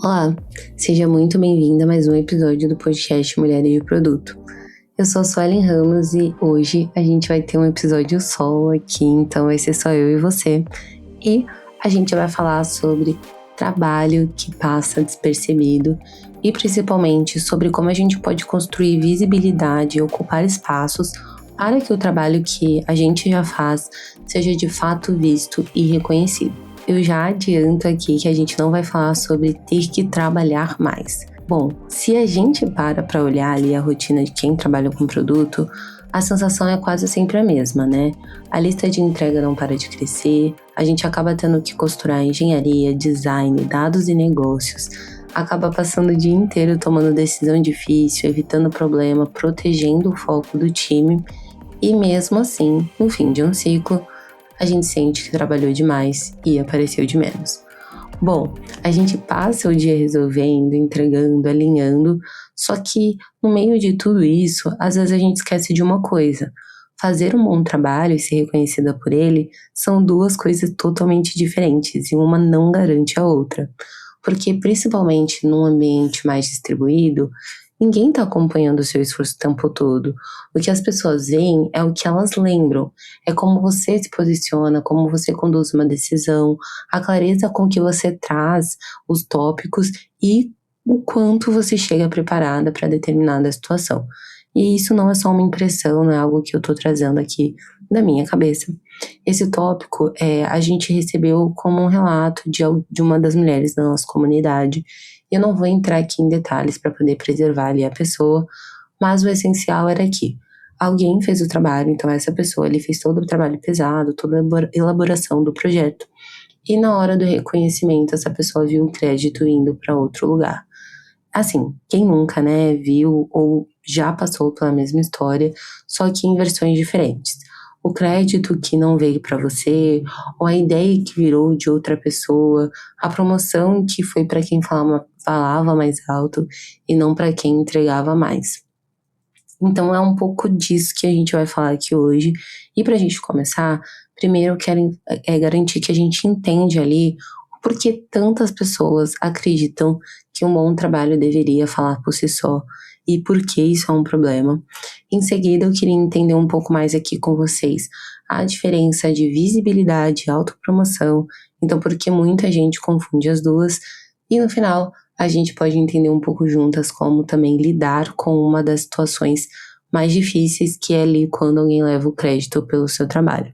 Olá, seja muito bem-vinda a mais um episódio do podcast Mulheres de Produto. Eu sou a Suelen Ramos e hoje a gente vai ter um episódio solo aqui, então vai ser só eu e você. E a gente vai falar sobre trabalho que passa despercebido e principalmente sobre como a gente pode construir visibilidade e ocupar espaços para que o trabalho que a gente já faz seja de fato visto e reconhecido. Eu já adianto aqui que a gente não vai falar sobre ter que trabalhar mais. Bom, se a gente para olhar ali a rotina de quem trabalha com produto, a sensação é quase sempre a mesma, né? A lista de entrega não para de crescer, a gente acaba tendo que costurar engenharia, design, dados e negócios, acaba passando o dia inteiro tomando decisão difícil, evitando problema, protegendo o foco do time e mesmo assim, no fim de um ciclo, a gente sente que trabalhou demais e apareceu de menos. Bom, a gente passa o dia resolvendo, entregando, alinhando, só que no meio de tudo isso, às vezes a gente esquece de uma coisa. Fazer um bom trabalho e ser reconhecida por ele são duas coisas totalmente diferentes e uma não garante a outra. Porque principalmente num ambiente mais distribuído, ninguém está acompanhando o seu esforço o tempo todo. O que as pessoas veem é o que elas lembram. É como você se posiciona, como você conduz uma decisão, a clareza com que você traz os tópicos e o quanto você chega preparada para determinada situação. E isso não é só uma impressão, não é algo que eu estou trazendo aqui da minha cabeça. Esse tópico a gente recebeu como um relato de uma das mulheres da nossa comunidade. Eu não vou entrar aqui em detalhes para poder preservar ali a pessoa, mas o essencial era que alguém fez o trabalho, então essa pessoa ali fez todo o trabalho pesado, toda a elaboração do projeto. E na hora do reconhecimento, essa pessoa viu o crédito indo para outro lugar. Assim, quem nunca, né, viu ou já passou pela mesma história, só que em versões diferentes. O crédito que não veio para você, ou a ideia que virou de outra pessoa, a promoção que foi para quem falava mais alto e não para quem entregava mais. Então é um pouco disso que a gente vai falar aqui hoje. E para a gente começar, primeiro eu quero garantir que a gente entende ali o porquê tantas pessoas acreditam que um bom trabalho deveria falar por si só e por que isso é um problema. Em seguida, eu queria entender um pouco mais aqui com vocês a diferença de visibilidade e autopromoção. Então, por que muita gente confunde as duas. E no final, a gente pode entender um pouco juntas como também lidar com uma das situações mais difíceis, que é ali quando alguém leva o crédito pelo seu trabalho.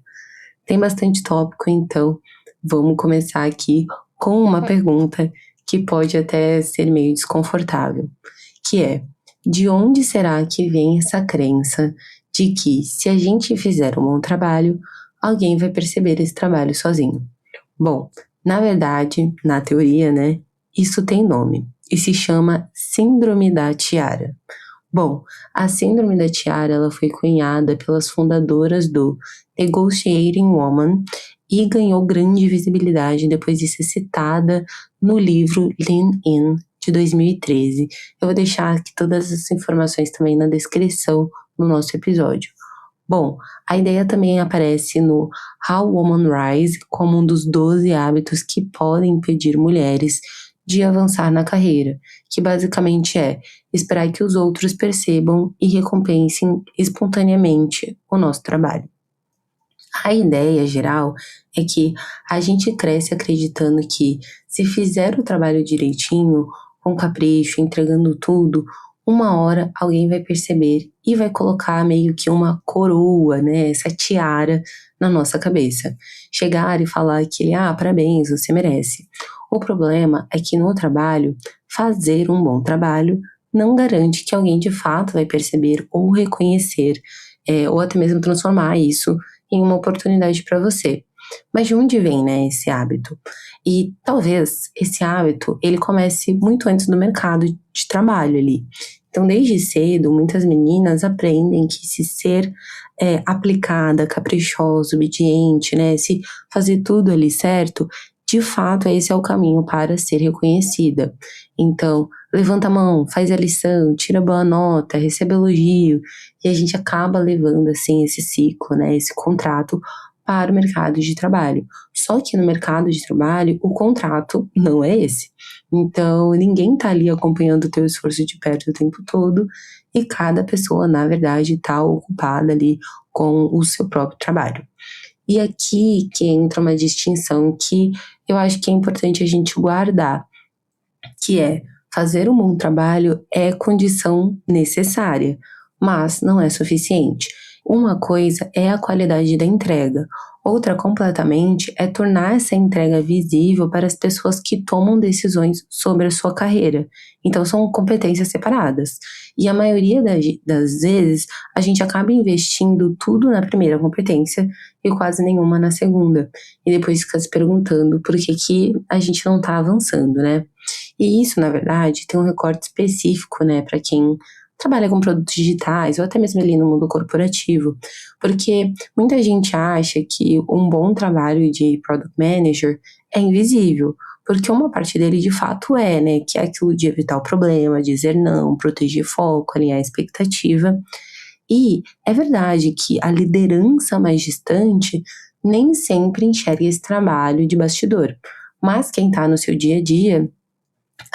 Tem bastante tópico, então vamos começar aqui com uma pergunta que pode até ser meio desconfortável, que é: de onde será que vem essa crença de que se a gente fizer um bom trabalho, alguém vai perceber esse trabalho sozinho? Bom, na verdade, na teoria, né, isso tem nome e se chama Síndrome da Tiara. Bom, a Síndrome da Tiara ela foi cunhada pelas fundadoras do Negotiating Woman e ganhou grande visibilidade depois de ser citada no livro Lean In, de 2013. Eu vou deixar aqui todas as informações também na descrição no nosso episódio. Bom, a ideia também aparece no How Women Rise como um dos 12 hábitos que podem impedir mulheres de avançar na carreira, que basicamente é esperar que os outros percebam e recompensem espontaneamente o nosso trabalho. A ideia geral é que a gente cresce acreditando que se fizer o trabalho direitinho, com capricho, entregando tudo, uma hora alguém vai perceber e vai colocar meio que uma coroa, né, essa tiara na nossa cabeça. Chegar e falar que, parabéns, você merece. O problema é que no trabalho, fazer um bom trabalho não garante que alguém de fato vai perceber ou reconhecer, ou até mesmo transformar isso em uma oportunidade para você. Mas de onde vem, né, esse hábito? E talvez esse hábito, ele comece muito antes do mercado de trabalho ali. Então, desde cedo, muitas meninas aprendem que se ser aplicada, caprichosa, obediente, né, se fazer tudo ali certo, de fato esse é o caminho para ser reconhecida. Então, levanta a mão, faz a lição, tira boa nota, recebe elogio, e a gente acaba levando assim esse ciclo, né, esse contrato para o mercado de trabalho. Só que no mercado de trabalho, o contrato não é esse. Então, ninguém tá ali acompanhando o teu esforço de perto o tempo todo e cada pessoa, na verdade, tá ocupada ali com o seu próprio trabalho. E aqui que entra uma distinção que eu acho que é importante a gente guardar, que é fazer um bom trabalho é condição necessária, mas não é suficiente. Uma coisa é a qualidade da entrega, outra completamente é tornar essa entrega visível para as pessoas que tomam decisões sobre a sua carreira. Então são competências separadas. E a maioria das vezes a gente acaba investindo tudo na primeira competência e quase nenhuma na segunda. E depois fica se perguntando por que a gente não está avançando, né? E isso, na verdade, tem um recorte específico, né, para quem trabalha com produtos digitais ou até mesmo ali no mundo corporativo, porque muita gente acha que um bom trabalho de product manager é invisível, porque uma parte dele de fato é, né, que é aquilo de evitar o problema, dizer não, proteger foco, alinhar a expectativa. E é verdade que a liderança mais distante nem sempre enxerga esse trabalho de bastidor, mas quem está no seu dia a dia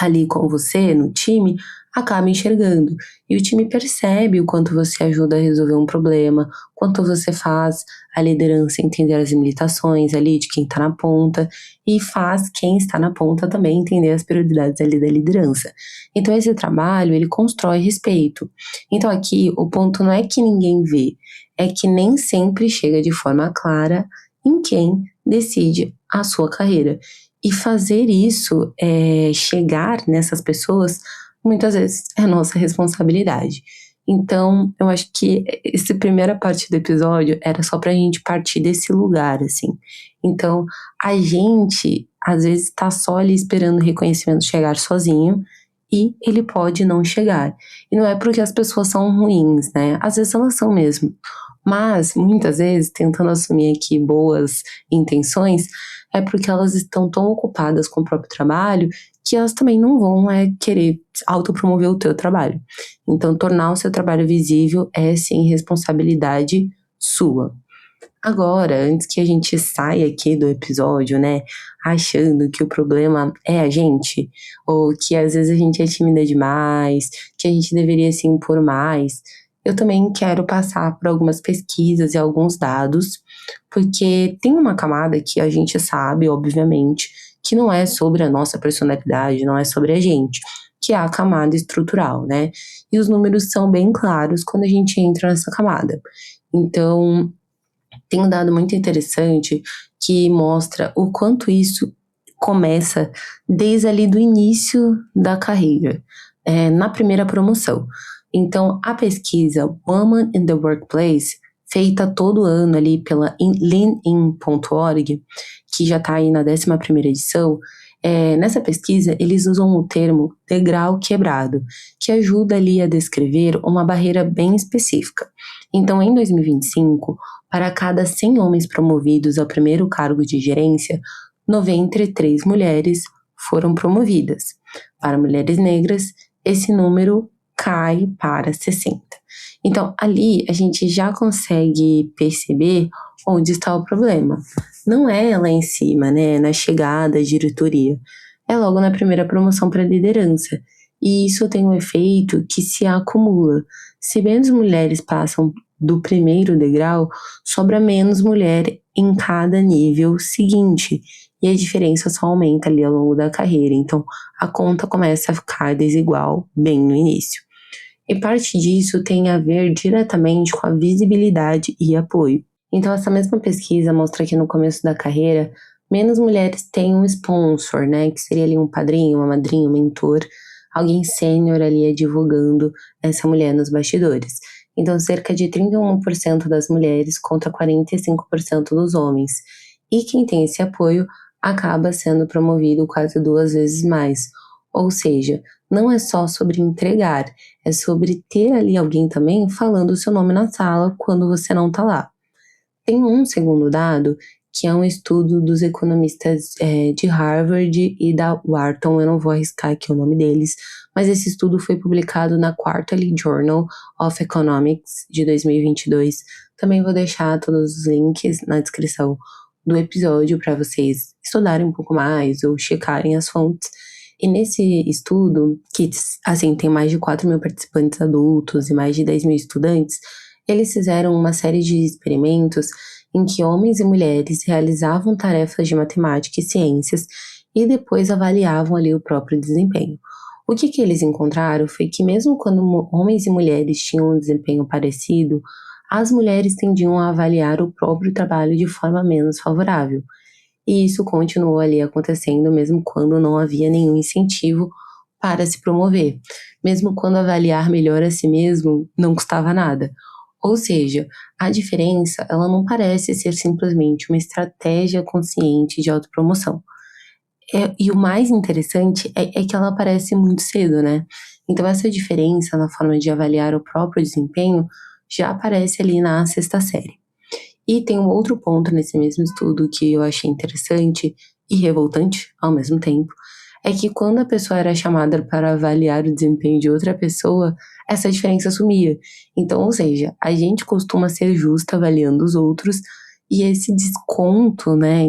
ali com você, no time, acaba enxergando. E o time percebe o quanto você ajuda a resolver um problema, quanto você faz a liderança entender as limitações ali de quem está na ponta, e faz quem está na ponta também entender as prioridades ali da liderança. Então esse trabalho, ele constrói respeito. Então aqui, o ponto não é que ninguém vê, é que nem sempre chega de forma clara em quem decide a sua carreira. E fazer isso, chegar nessas pessoas, muitas vezes é nossa responsabilidade. Então, eu acho que essa primeira parte do episódio era só pra gente partir desse lugar, assim. Então, a gente, às vezes, tá só ali esperando o reconhecimento chegar sozinho e ele pode não chegar. E não é porque as pessoas são ruins, né? Às vezes elas são mesmo. Mas, muitas vezes, tentando assumir aqui boas intenções, é porque elas estão tão ocupadas com o próprio trabalho que elas também não vão querer autopromover o teu trabalho. Então, tornar o seu trabalho visível é, sim, responsabilidade sua. Agora, antes que a gente saia aqui do episódio, né, achando que o problema é a gente, ou que às vezes a gente é tímida demais, que a gente deveria se impor mais, eu também quero passar por algumas pesquisas e alguns dados, porque tem uma camada que a gente sabe, obviamente, que não é sobre a nossa personalidade, não é sobre a gente, que é a camada estrutural, né? E os números são bem claros quando a gente entra nessa camada. Então, tem um dado muito interessante que mostra o quanto isso começa desde ali do início da carreira, na primeira promoção. Então, a pesquisa Women in the Workplace, feita todo ano ali pela leanin.org, que já está aí na 11ª edição, nessa pesquisa eles usam o termo degrau quebrado, que ajuda ali a descrever uma barreira bem específica. Então, em 2025, para cada 100 homens promovidos ao primeiro cargo de gerência, 93 mulheres foram promovidas. Para mulheres negras, esse número cai para 60. Então, ali a gente já consegue perceber onde está o problema. Não é lá em cima, né, na chegada à diretoria. É logo na primeira promoção para liderança. E isso tem um efeito que se acumula. Se menos mulheres passam do primeiro degrau, sobra menos mulher em cada nível seguinte. E a diferença só aumenta ali ao longo da carreira. Então, a conta começa a ficar desigual bem no início. E parte disso tem a ver diretamente com a visibilidade e apoio. Então, essa mesma pesquisa mostra que no começo da carreira, menos mulheres têm um sponsor, né? Que seria ali um padrinho, uma madrinha, um mentor, alguém sênior ali advogando essa mulher nos bastidores. Então, cerca de 31% das mulheres contra 45% dos homens. E quem tem esse apoio acaba sendo promovido quase 2 vezes mais. Ou seja, não é só sobre entregar, é sobre ter ali alguém também falando o seu nome na sala quando você não tá lá. Tem um segundo dado, que é um estudo dos economistas de Harvard e da Wharton, eu não vou arriscar aqui o nome deles, mas esse estudo foi publicado na Quarterly Journal of Economics de 2022. Também vou deixar todos os links na descrição do episódio para vocês estudarem um pouco mais ou checarem as fontes. E nesse estudo, que assim, tem mais de 4 mil participantes adultos e mais de 10 mil estudantes, eles fizeram uma série de experimentos em que homens e mulheres realizavam tarefas de matemática e ciências e depois avaliavam ali o próprio desempenho. O que eles encontraram foi que mesmo quando homens e mulheres tinham um desempenho parecido, as mulheres tendiam a avaliar o próprio trabalho de forma menos favorável. E isso continuou ali acontecendo mesmo quando não havia nenhum incentivo para se promover, mesmo quando avaliar melhor a si mesmo não custava nada. Ou seja, a diferença ela não parece ser simplesmente uma estratégia consciente de autopromoção. E o mais interessante é que ela aparece muito cedo, né? Então essa diferença na forma de avaliar o próprio desempenho já aparece ali na sexta série. E tem um outro ponto nesse mesmo estudo que eu achei interessante e revoltante ao mesmo tempo, é que quando a pessoa era chamada para avaliar o desempenho de outra pessoa, essa diferença sumia. Então, ou seja, a gente costuma ser justa avaliando os outros e esse desconto, né,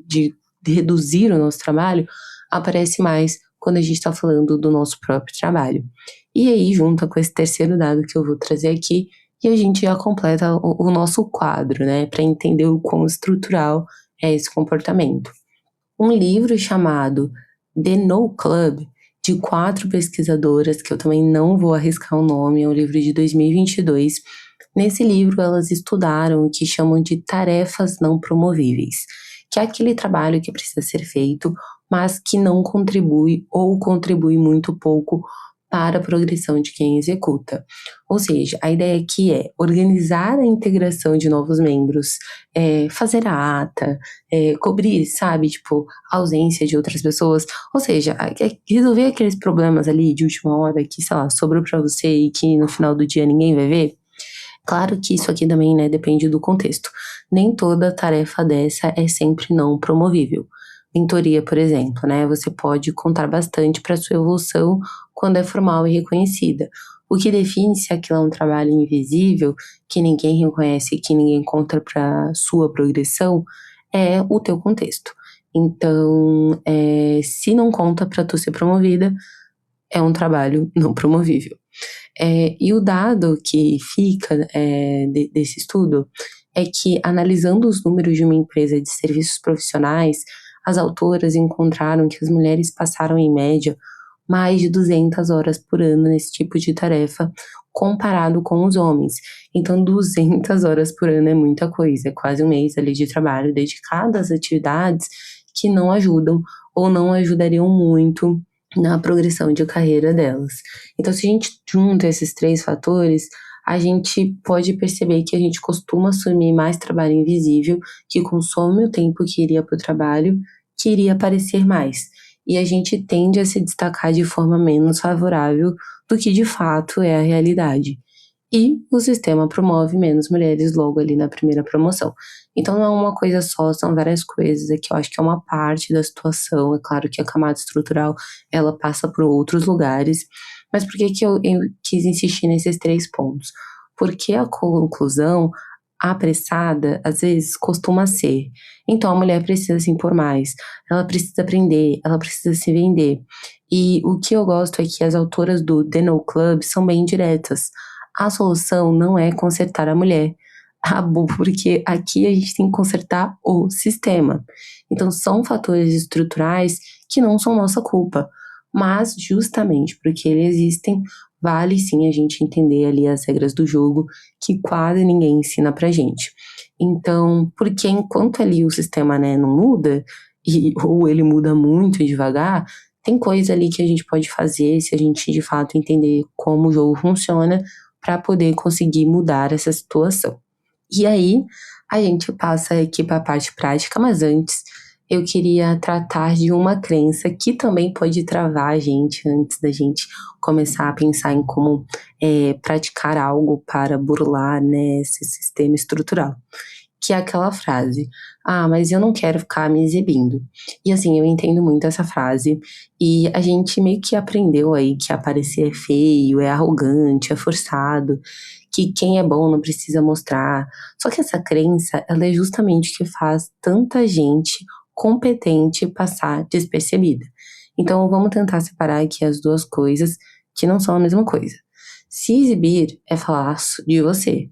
de reduzir o nosso trabalho aparece mais quando a gente está falando do nosso próprio trabalho. E aí, junto com esse terceiro dado que eu vou trazer aqui, e a gente já completa o nosso quadro, né, para entender o quão estrutural é esse comportamento. Um livro chamado The No Club, de 4 pesquisadoras, que eu também não vou arriscar o nome, é um livro de 2022. Nesse livro, elas estudaram o que chamam de tarefas não promovíveis, que é aquele trabalho que precisa ser feito, mas que não contribui ou contribui muito pouco para a progressão de quem executa. Ou seja, a ideia aqui é organizar a integração de novos membros, fazer a ata, cobrir, sabe, tipo, a ausência de outras pessoas. Ou seja, resolver aqueles problemas ali de última hora que, sei lá, sobrou para você e que no final do dia ninguém vai ver. Claro que isso aqui também, né, depende do contexto. Nem toda tarefa dessa é sempre não promovível. Mentoria, por exemplo, né, você pode contar bastante para sua evolução quando é formal e reconhecida. O que define se aquilo é um trabalho invisível, que ninguém reconhece, que ninguém conta para sua progressão, é o teu contexto. Então, se não conta para tu ser promovida, é um trabalho não promovível. E o dado que fica desse estudo é que, analisando os números de uma empresa de serviços profissionais, as autoras encontraram que as mulheres passaram, em média, mais de 200 horas por ano nesse tipo de tarefa, comparado com os homens. Então, 200 horas por ano é muita coisa, é quase um mês ali de trabalho dedicado às atividades que não ajudam ou não ajudariam muito na progressão de carreira delas. Então, se a gente junta esses 3 fatores, a gente pode perceber que a gente costuma assumir mais trabalho invisível, que consome o tempo que iria para o trabalho, que iria aparecer mais. E a gente tende a se destacar de forma menos favorável do que de fato é a realidade. E o sistema promove menos mulheres logo ali na primeira promoção. Então não é uma coisa só, são várias coisas. Aqui eu acho que é uma parte da situação. É claro que a camada estrutural, ela passa por outros lugares. Mas por que eu quis insistir nesses 3 pontos? Porque a conclusão apressada, às vezes, costuma ser. Então a mulher precisa se impor mais, ela precisa aprender, ela precisa se vender. E o que eu gosto é que as autoras do The No Club são bem diretas. A solução não é consertar a mulher, porque aqui a gente tem que consertar o sistema. Então, são fatores estruturais que não são nossa culpa, mas justamente porque eles existem, vale sim a gente entender ali as regras do jogo que quase ninguém ensina pra gente. Então, porque enquanto ali o sistema, né, não muda, ou ele muda muito devagar, tem coisa ali que a gente pode fazer se a gente de fato entender como o jogo funciona para poder conseguir mudar essa situação. E aí, a gente passa aqui para a parte prática, mas antes eu queria tratar de uma crença que também pode travar a gente antes da gente começar a pensar em como praticar algo para burlar, né, esse sistema estrutural, que é aquela frase: ah, mas eu não quero ficar me exibindo. E assim, eu entendo muito essa frase, e a gente meio que aprendeu aí que aparecer é feio, é arrogante, é forçado, que quem é bom não precisa mostrar. Só que essa crença, ela é justamente o que faz tanta gente competente passar despercebida. Então vamos tentar separar aqui as duas coisas que não são a mesma coisa. Se exibir é falar de você,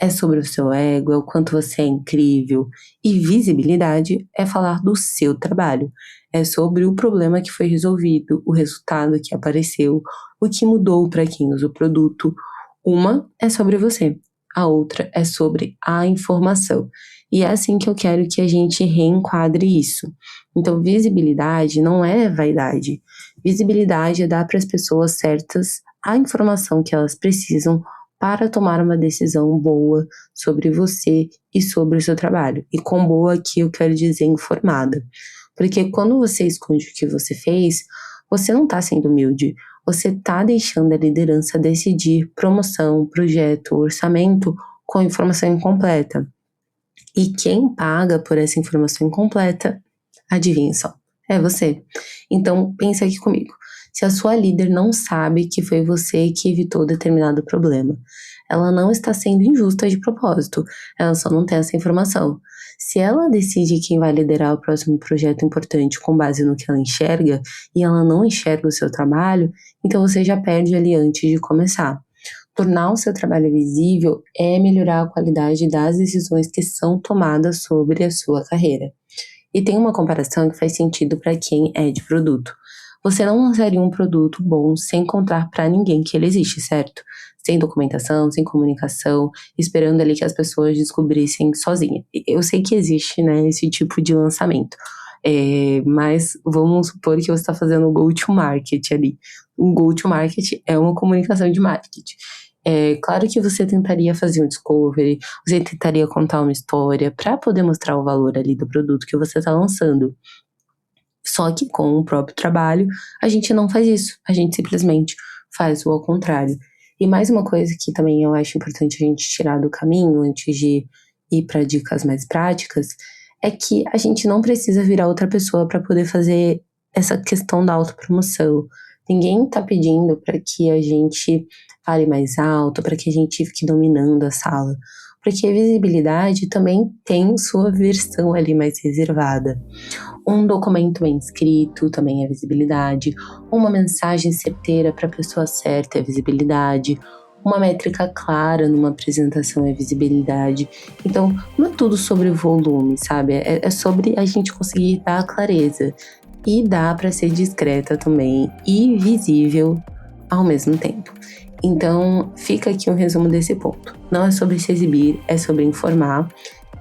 é sobre o seu ego, é o quanto você é incrível. E visibilidade é falar do seu trabalho, é sobre o problema que foi resolvido, o resultado que apareceu, o que mudou para quem usa o produto. Uma é sobre você, a outra é sobre a informação. E é assim que eu quero que a gente reenquadre isso. Então, visibilidade não é vaidade. Visibilidade é dar para as pessoas certas a informação que elas precisam para tomar uma decisão boa sobre você e sobre o seu trabalho. E com boa aqui eu quero dizer informada. Porque quando você esconde o que você fez, você não está sendo humilde. Você está deixando a liderança decidir promoção, projeto, orçamento com informação incompleta. E quem paga por essa informação incompleta, adivinha só, é você. Então, pensa aqui comigo. Se a sua líder não sabe que foi você que evitou determinado problema, ela não está sendo injusta de propósito, ela só não tem essa informação. Se ela decide quem vai liderar o próximo projeto importante com base no que ela enxerga, e ela não enxerga o seu trabalho, então você já perde ali antes de começar. Tornar o seu trabalho visível é melhorar a qualidade das decisões que são tomadas sobre a sua carreira. E tem uma comparação que faz sentido para quem é de produto. Você não lançaria um produto bom sem contar para ninguém que ele existe, certo? Sem documentação, sem comunicação, esperando ali que as pessoas descobrissem sozinha. Eu sei que existe, né, esse tipo de lançamento. Mas vamos supor que você está fazendo o go-to-market ali. O go-to-market é uma comunicação de marketing. É claro que você tentaria fazer um discovery, você tentaria contar uma história para poder mostrar o valor ali do produto que você está lançando. Só que com o próprio trabalho, a gente não faz isso. A gente simplesmente faz o ao contrário. E mais uma coisa que também eu acho importante a gente tirar do caminho antes de ir para dicas mais práticas, é que a gente não precisa virar outra pessoa para poder fazer essa questão da autopromoção. Ninguém tá pedindo para que a gente fale mais alto, para que a gente fique dominando a sala. Porque a visibilidade também tem sua versão ali mais reservada. Um documento bem escrito também é visibilidade. Uma mensagem certeira para a pessoa certa é visibilidade. Uma métrica clara numa apresentação é visibilidade. Então, não é tudo sobre volume, sabe? É sobre a gente conseguir dar clareza. E dá para ser discreta também e visível ao mesmo tempo. Então, fica aqui um resumo desse ponto. Não é sobre se exibir, é sobre informar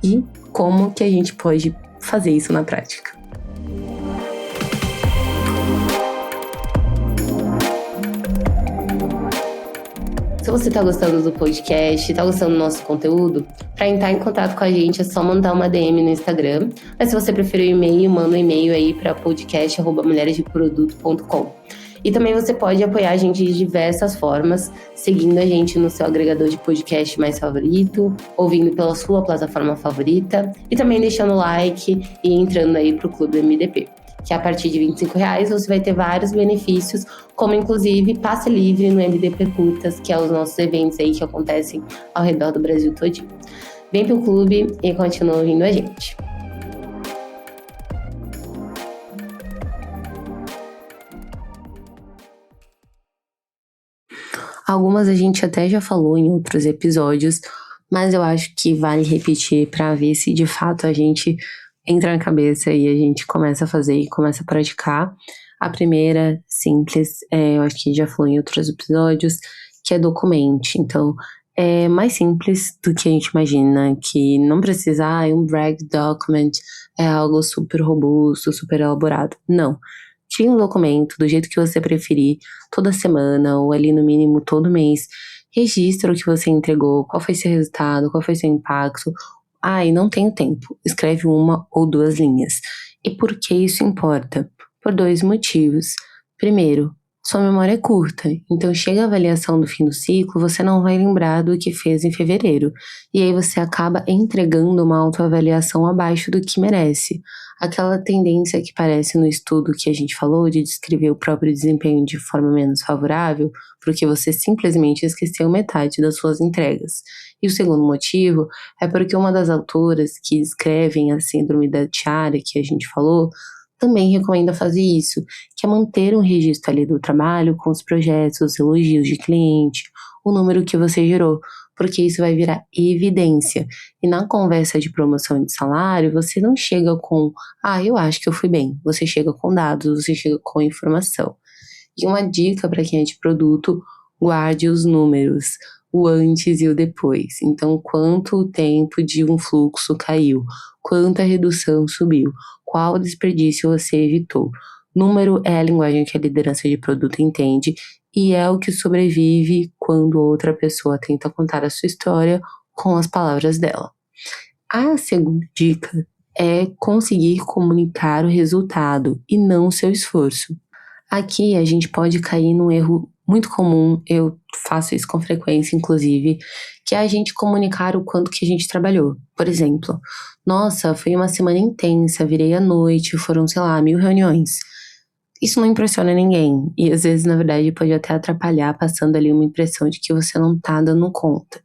e como que a gente pode fazer isso na prática. Se você está gostando do podcast, está gostando do nosso conteúdo, para entrar em contato com a gente é só mandar uma DM no Instagram. Mas se você preferir o e-mail, manda um e-mail aí para podcast@mulheresdeproduto.com. E também você pode apoiar a gente de diversas formas, seguindo a gente no seu agregador de podcast mais favorito, ouvindo pela sua plataforma favorita e também deixando like e entrando aí pro Clube MDP. Que a partir de R$25 você vai ter vários benefícios, como inclusive passe livre no MDP Curtas, que é os nossos eventos aí que acontecem ao redor do Brasil todinho. Vem pro clube e continua ouvindo a gente. Algumas a gente até já falou em outros episódios, mas eu acho que vale repetir para ver se de fato a gente entra na cabeça e a gente começa a fazer e começa a praticar. A primeira, simples, eu acho que já falou em outros episódios, que é documente. Então, é mais simples do que a gente imagina, que não precisa, um brag document é algo super robusto, super elaborado. Não. Crie um documento do jeito que você preferir, toda semana ou ali no mínimo todo mês. Registra o que você entregou, qual foi seu resultado, qual foi seu impacto. E não tenho tempo. Escreve 1 ou 2 linhas. E por que isso importa? Por 2 motivos. Primeiro, Sua memória é curta, então chega a avaliação do fim do ciclo, você não vai lembrar do que fez em fevereiro. E aí você acaba entregando uma autoavaliação abaixo do que merece. Aquela tendência que parece no estudo que a gente falou de descrever o próprio desempenho de forma menos favorável, porque você simplesmente esqueceu metade das suas entregas. E o segundo motivo é porque uma das autoras que escrevem a síndrome da tiara que a gente falou também recomenda fazer isso, que é manter um registro ali do trabalho com os projetos, os elogios de cliente, o número que você gerou, porque isso vai virar evidência. E na conversa de promoção de salário, você não chega com, eu acho que eu fui bem. Você chega com dados, você chega com informação. E uma dica para quem é de produto, guarde os números, o antes e o depois. Então, quanto tempo de um fluxo caiu, quanta redução subiu, qual desperdício você evitou. Número é a linguagem que a liderança de produto entende e é o que sobrevive quando outra pessoa tenta contar a sua história com as palavras dela. A segunda dica é conseguir comunicar o resultado e não o seu esforço. Aqui a gente pode cair num erro muito comum, eu faço isso com frequência, inclusive, que é a gente comunicar o quanto que a gente trabalhou. Por exemplo, nossa, foi uma semana intensa, virei à noite, foram, sei lá, 1000 reuniões. Isso não impressiona ninguém, e às vezes, na verdade, pode até atrapalhar, passando ali uma impressão de que você não tá dando conta.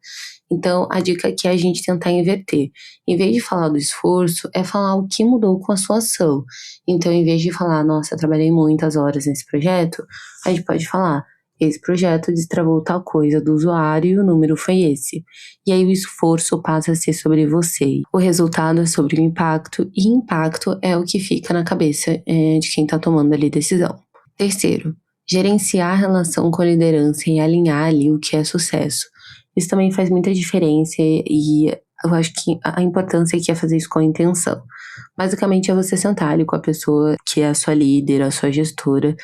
Então, a dica aqui é a gente tentar inverter. Em vez de falar do esforço, é falar o que mudou com a sua ação. Então, em vez de falar, nossa, eu trabalhei muitas horas nesse projeto, a gente pode falar, esse projeto destravou tal coisa do usuário e o número foi esse. E aí o esforço passa a ser sobre você. O resultado é sobre o impacto, e impacto é o que fica na cabeça de quem está tomando ali decisão. Terceiro, gerenciar a relação com a liderança e alinhar ali o que é sucesso. Isso também faz muita diferença e eu acho que a importância aqui é fazer isso com intenção. Basicamente é você sentar ali com a pessoa que é a sua líder, a sua gestora,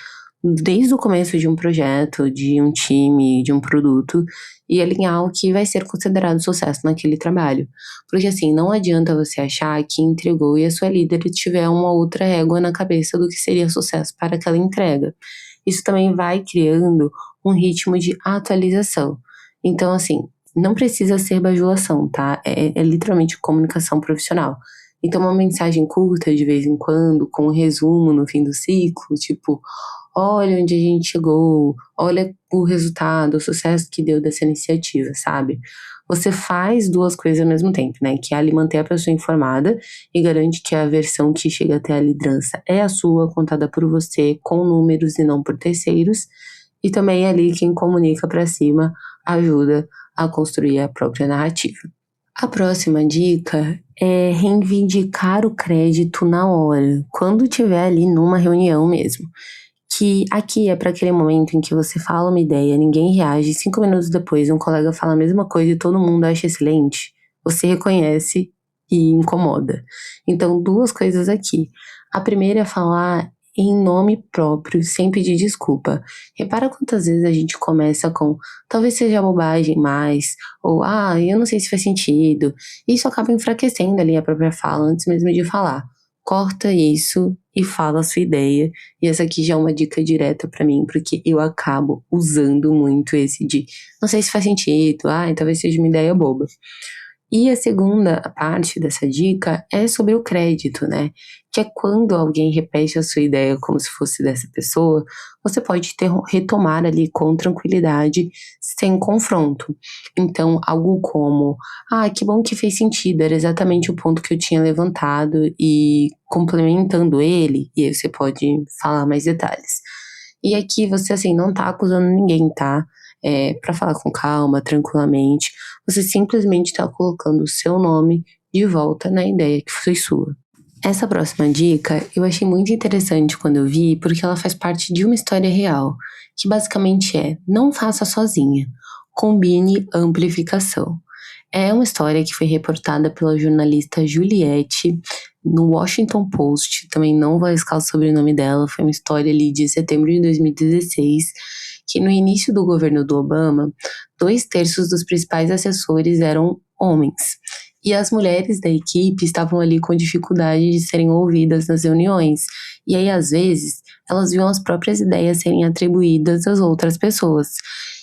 desde o começo de um projeto, de um time, de um produto, e alinhar o que vai ser considerado sucesso naquele trabalho. Porque assim, não adianta você achar que entregou e a sua líder tiver uma outra régua na cabeça do que seria sucesso para aquela entrega. Isso também vai criando um ritmo de atualização. Então, assim, não precisa ser bajulação, tá? É literalmente comunicação profissional. Então, uma mensagem curta de vez em quando, com um resumo no fim do ciclo, tipo, olha onde a gente chegou, olha o resultado, o sucesso que deu dessa iniciativa, sabe? Você faz duas coisas ao mesmo tempo, né? Que é ali manter a pessoa informada e garante que a versão que chega até a liderança é a sua, contada por você, com números e não por terceiros. E também ali quem comunica para cima ajuda a construir a própria narrativa. A próxima dica é reivindicar o crédito na hora, quando estiver ali numa reunião mesmo. Que aqui é para aquele momento em que você fala uma ideia, ninguém reage, 5 minutos depois um colega fala a mesma coisa e todo mundo acha excelente. Você reconhece e incomoda. Então, duas coisas aqui. A primeira é falar em nome próprio, sem pedir desculpa. Repara quantas vezes a gente começa com talvez seja bobagem mais, ou eu não sei se faz sentido. Isso acaba enfraquecendo ali a própria fala antes mesmo de falar. Corta isso e fala a sua ideia. E essa aqui já é uma dica direta pra mim, porque eu acabo usando muito esse de não sei se faz sentido, talvez seja uma ideia boba. E a segunda parte dessa dica é sobre o crédito, né? Que é quando alguém repete a sua ideia como se fosse dessa pessoa, você pode retomar ali com tranquilidade, sem confronto. Então, algo como, que bom que fez sentido, era exatamente o ponto que eu tinha levantado e complementando ele, e aí você pode falar mais detalhes. E aqui você, assim, não tá acusando ninguém, tá? Para falar com calma, tranquilamente, você simplesmente está colocando o seu nome de volta na ideia que foi sua. Essa próxima dica eu achei muito interessante quando eu vi, porque ela faz parte de uma história real, que basicamente é: não faça sozinha, combine amplificação. É uma história que foi reportada pela jornalista Juliette no Washington Post, também não vou arriscar o sobrenome dela, foi uma história ali de setembro de 2016, que no início do governo do Obama, 2/3 dos principais assessores eram homens. E as mulheres da equipe estavam ali com dificuldade de serem ouvidas nas reuniões. E aí, às vezes, elas viam as próprias ideias serem atribuídas às outras pessoas.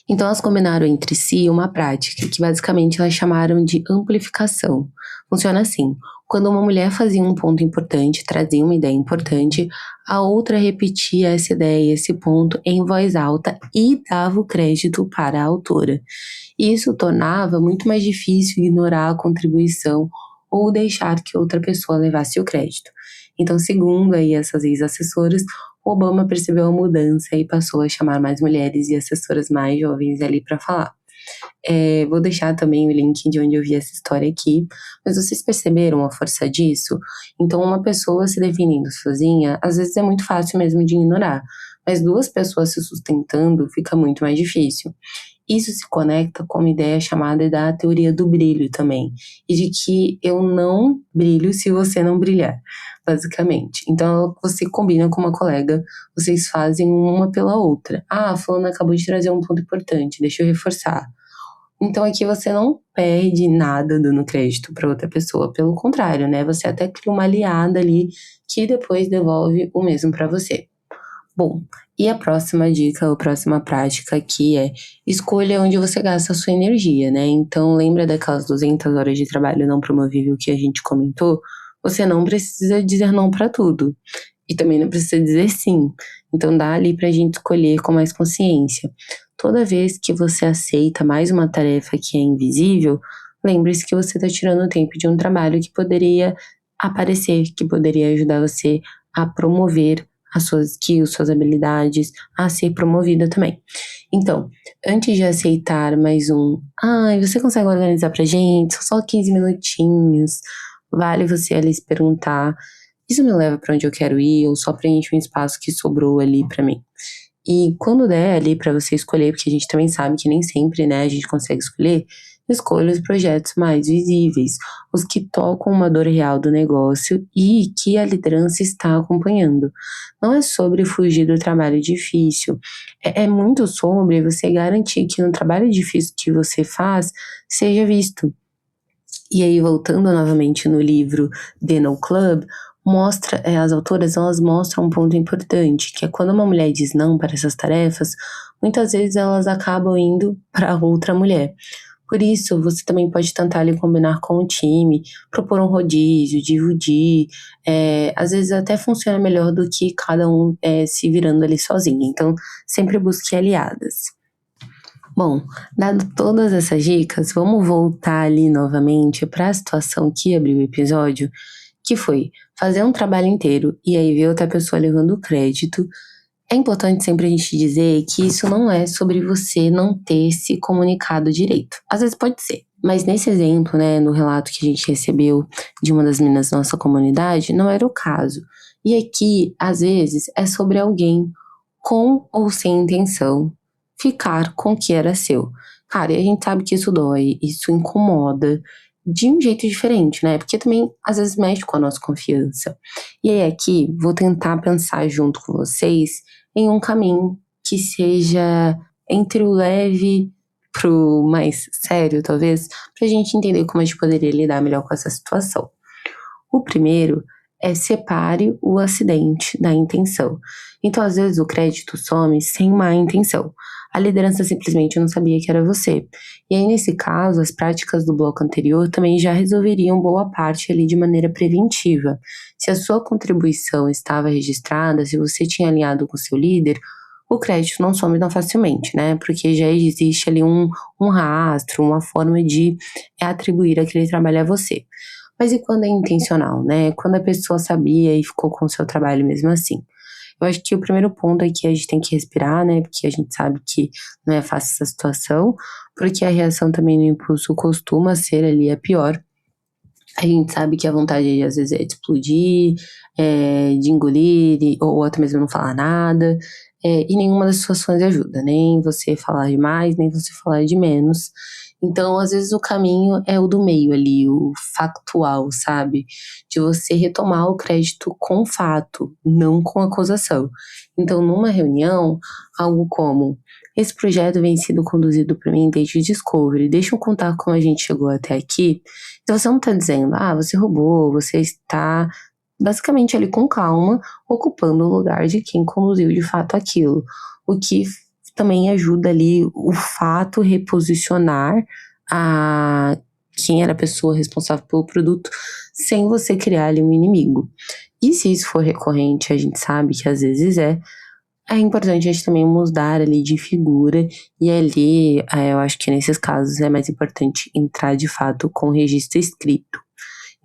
Então, elas combinaram entre si uma prática que basicamente elas chamaram de amplificação. Funciona assim: quando uma mulher fazia um ponto importante, trazia uma ideia importante, a outra repetia essa ideia, esse ponto em voz alta e dava o crédito para a autora. Isso tornava muito mais difícil ignorar a contribuição ou deixar que outra pessoa levasse o crédito. Então, segundo aí essas ex-assessoras, Obama percebeu a mudança e passou a chamar mais mulheres e assessoras mais jovens ali para falar. Vou deixar também o link de onde eu vi essa história aqui, mas vocês perceberam a força disso? Então, uma pessoa se definindo sozinha, às vezes é muito fácil mesmo de ignorar, mas duas pessoas se sustentando fica muito mais difícil. Isso se conecta com uma ideia chamada da teoria do brilho também, e de que eu não brilho se você não brilhar, basicamente. Então, você combina com uma colega, vocês fazem uma pela outra. Ah, a fulana acabou de trazer um ponto importante, deixa eu reforçar. Então aqui você não perde nada dando crédito para outra pessoa, pelo contrário, né? Você até cria uma aliada ali que depois devolve o mesmo para você. Bom, e a próxima dica, a próxima prática aqui é escolha onde você gasta a sua energia, né? Então lembra daquelas 200 horas de trabalho não promovível que a gente comentou? Você não precisa dizer não para tudo. E também não precisa dizer sim. Então dá ali pra gente escolher com mais consciência. Toda vez que você aceita mais uma tarefa que é invisível, lembre-se que você está tirando tempo de um trabalho que poderia aparecer, que poderia ajudar você a promover as suas skills, suas habilidades, a ser promovida também. Então, antes de aceitar mais você consegue organizar pra gente? São só 15 minutinhos. Vale você ali se perguntar, isso me leva para onde eu quero ir ou só preenche um espaço que sobrou ali para mim? E quando der ali para você escolher, porque a gente também sabe que nem sempre, né, a gente consegue escolher, escolha os projetos mais visíveis, os que tocam uma dor real do negócio e que a liderança está acompanhando. Não é sobre fugir do trabalho difícil, é muito sobre você garantir que no trabalho difícil que você faz, seja visto. E aí, voltando novamente no livro The No Club, as autoras elas mostram um ponto importante, que é quando uma mulher diz não para essas tarefas, muitas vezes elas acabam indo para outra mulher. Por isso, você também pode tentar ali combinar com o time, propor um rodízio, dividir. Às vezes até funciona melhor do que cada um se virando ali sozinho. Então, sempre busque aliadas. Bom, dado todas essas dicas, vamos voltar ali novamente para a situação que abriu o episódio, que foi fazer um trabalho inteiro e aí ver outra pessoa levando o crédito. É importante sempre a gente dizer que isso não é sobre você não ter se comunicado direito. Às vezes pode ser, mas nesse exemplo, né, no relato que a gente recebeu de uma das meninas da nossa comunidade, não era o caso. E aqui, às vezes, é sobre alguém com ou sem intenção ficar com o que era seu. Cara, e a gente sabe que isso dói, isso incomoda de um jeito diferente, né? Porque também às vezes mexe com a nossa confiança. E aí aqui vou tentar pensar junto com vocês em um caminho que seja entre o leve pro mais sério, talvez, pra gente entender como a gente poderia lidar melhor com essa situação. O primeiro é separe o acidente da intenção. Então, às vezes, o crédito some sem má intenção. A liderança simplesmente não sabia que era você. E aí, nesse caso, as práticas do bloco anterior também já resolveriam boa parte ali de maneira preventiva. Se a sua contribuição estava registrada, se você tinha alinhado com o seu líder, o crédito não some tão facilmente, né? Porque já existe ali um rastro, uma forma de atribuir aquele trabalho a você. Mas e quando é intencional, né? Quando a pessoa sabia e ficou com o seu trabalho mesmo assim? Eu acho que o primeiro ponto é que a gente tem que respirar, né? Porque a gente sabe que não é fácil essa situação, porque a reação também no impulso costuma ser ali a pior. A gente sabe que a vontade às vezes é de explodir, de engolir, ou até mesmo não falar nada. e nenhuma das situações ajuda, nem você falar de mais, nem você falar de menos. Então, às vezes, o caminho é o do meio ali, o factual, sabe? De você retomar o crédito com fato, não com acusação. Então, numa reunião, algo como: esse projeto vem sendo conduzido por mim desde o Discovery. Deixa eu contar como a gente chegou até aqui. Então, você não está dizendo, você roubou, você está basicamente ali com calma, ocupando o lugar de quem conduziu de fato aquilo. O que também ajuda ali o fato reposicionar a quem era a pessoa responsável pelo produto, sem você criar ali um inimigo. E se isso for recorrente, a gente sabe que às vezes é importante a gente também mudar ali de figura, e ali eu acho que nesses casos é mais importante entrar de fato com o registro escrito.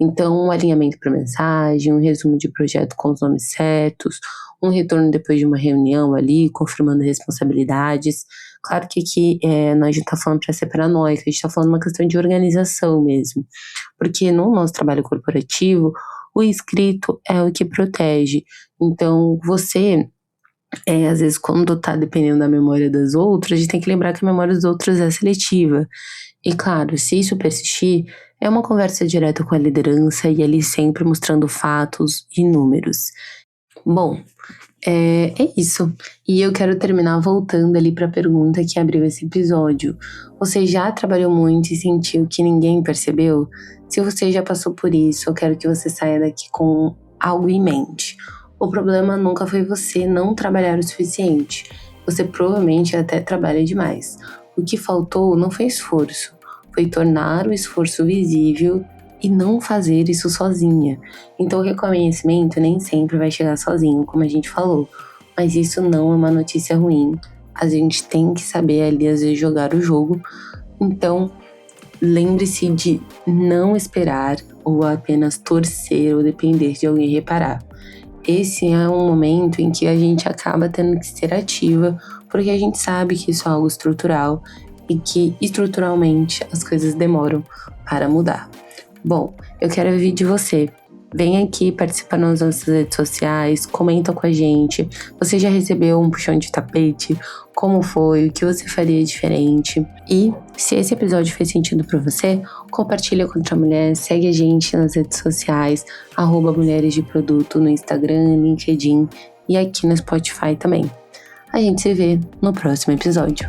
Então, um alinhamento para mensagem, um resumo de projeto com os nomes certos, um retorno depois de uma reunião ali, confirmando responsabilidades. Claro que aqui nós a gente está falando para ser paranoica, a gente está falando uma questão de organização mesmo. Porque no nosso trabalho corporativo, o escrito é o que protege. Então, você, às vezes, quando está dependendo da memória das outras, a gente tem que lembrar que a memória dos outros é seletiva. E claro, se isso persistir, é uma conversa direta com a liderança e ali sempre mostrando fatos e números. Bom, é isso. E eu quero terminar voltando ali para a pergunta que abriu esse episódio. Você já trabalhou muito e sentiu que ninguém percebeu? Se você já passou por isso, eu quero que você saia daqui com algo em mente. O problema nunca foi você não trabalhar o suficiente. Você provavelmente até trabalha demais. O que faltou não foi esforço, foi tornar o esforço visível e não fazer isso sozinha. Então o reconhecimento nem sempre vai chegar sozinho, como a gente falou, mas isso não é uma notícia ruim. A gente tem que saber ali às vezes jogar o jogo. Então lembre-se de não esperar ou apenas torcer ou depender de alguém reparar. Esse é um momento em que a gente acaba tendo que ser ativa, porque a gente sabe que isso é algo estrutural e que estruturalmente as coisas demoram para mudar. Bom, eu quero ouvir de você. Vem aqui, participa nas nossas redes sociais, comenta com a gente. Você já recebeu um puxão de tapete? Como foi? O que você faria diferente? E se esse episódio fez sentido para você, compartilha com outra mulher, segue a gente nas redes sociais, @mulheres de produto no Instagram, LinkedIn e aqui no Spotify também. A gente se vê no próximo episódio.